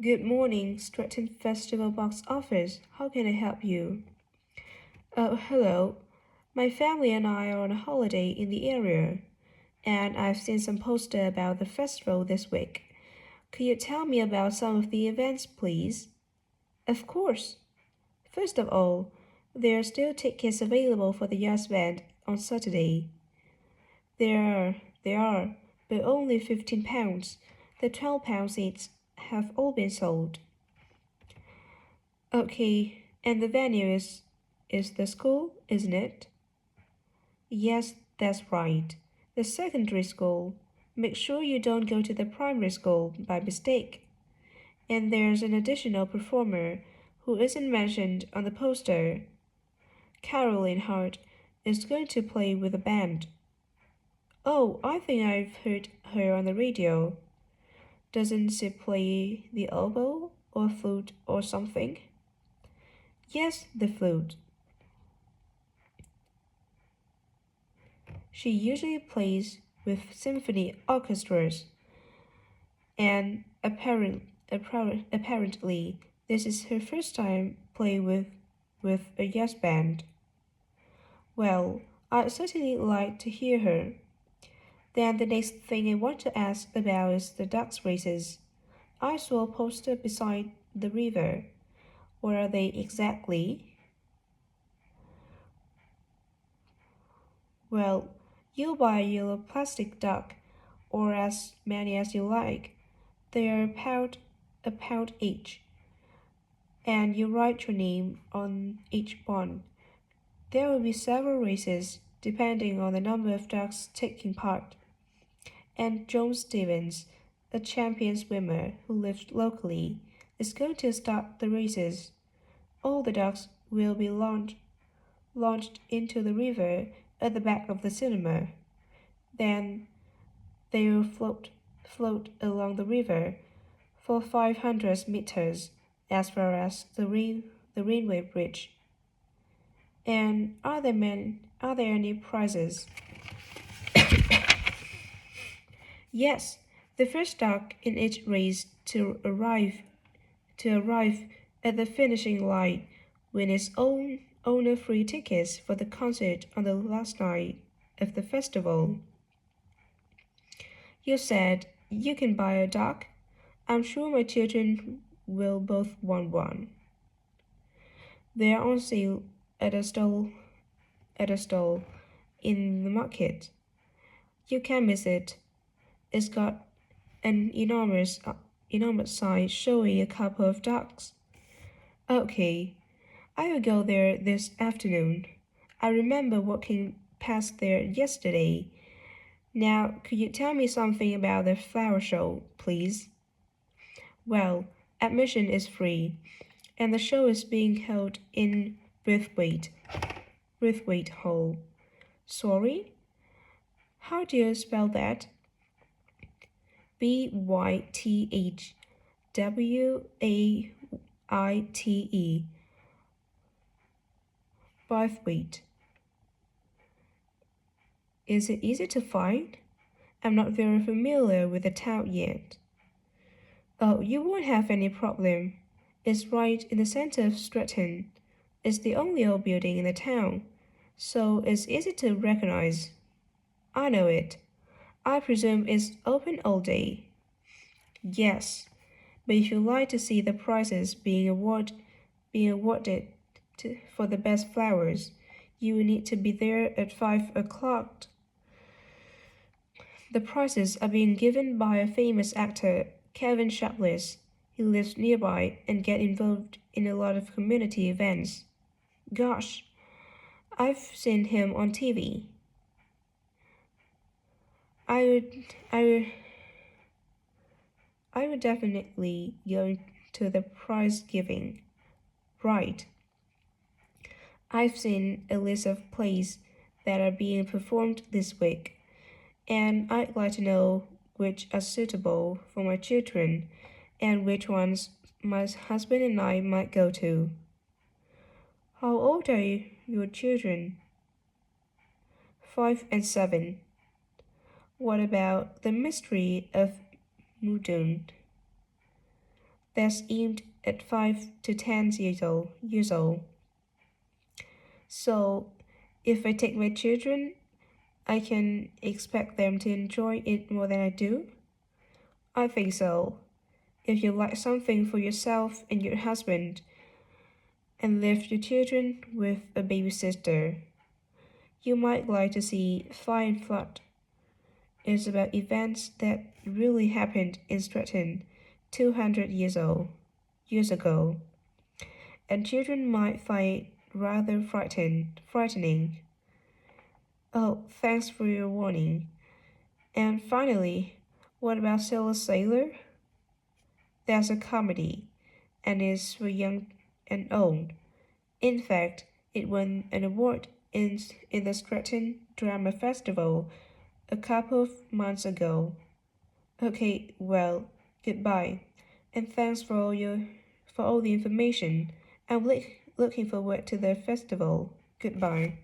Good morning, Stratton Festival Box Office. How can I help you? Oh, hello. My family and I are on a holiday in the area, and I've seen some poster about the festival this week. Could you tell me about some of the events, please? Of course. First of all, there are still tickets available for the Yas Band on Saturday. There are, but only £15. The £12 seats have all been sold. Okay, and the venue is the school, isn't it? Yes, that's right. The secondary school. Make sure you don't go to the primary school by mistake. And there's an additional performer who isn't mentioned on the poster. Caroline Hart is going to play with a band. Oh, I think I've heard her on the radio. Doesn't she play the oboe or flute or something? Yes, the flute. She usually plays with symphony orchestras, and apparently this is her first time playing with a jazz band. Well, I'd certainly like to hear her. Then the next thing I want to ask about is the ducks races. I saw a poster beside the river. What are they exactly? Well, you buy a yellow plastic duck, or as many as you like. They are a pound each, and you write your name on each one. There will be several races, depending on the number of ducks taking part. And John Stevens, a champion swimmer who lives locally, is going to start the races. All the ducks will be launched into the river at the back of the cinema. Then they will float along the river for 500 meters as far as the railway bridge. And are there any prizes? Yes, the first duck in each race to arrive at the finishing line win its own owner free tickets for the concert on the last night of the festival. You said you can buy a duck? I'm sure my children will both want one. They are on sale at a stall in the market. You can't miss it. It's got an enormous sign showing a couple of ducks. Okay, I will go there this afternoon. I remember walking past there yesterday. Now, could you tell me something about the flower show, please? Well, admission is free, and the show is being held in Braithwaite Hall. Sorry? How do you spell that? Bythwaite. Braithwaite. Is it easy to find? I'm not very familiar with the town yet. Oh, you won't have any problem. It's right in the center of Stratton. It's the only old building in the town, so it's easy to recognize. I know it. I presume it's open all day. Yes, but if you'd like to see the prizes being awarded for the best flowers, you will need to be there at 5 o'clock. The prizes are being given by a famous actor, Kevin Shapless. He lives nearby and get involved in a lot of community events. Gosh, I've seen him on TV. I would, I would, I would definitely go to the prize giving. Right. I've seen a list of plays that are being performed this week, and I'd like to know which are suitable for my children and which ones my husband and I might go to. How old are your children? 5 and 7. What about the mystery of Mudun? that's aimed at 5 to 10 years old. So, if I take my children, I can expect them to enjoy it more than I do? I think so. If you like something for yourself and your husband, and left your children with a babysitter, you might like to see Fire and Flood. It's about events that really happened in Stratton 200 years ago, and children might find it rather frightening. Oh, thanks for your warning. And finally, what about Sailor Sailor? That's a comedy, and is for young and old. In fact, it won an award in the Stratton Drama Festival a couple of months ago. Okay, well, goodbye, and thanks for all the information. I'm looking forward to the festival. Goodbye.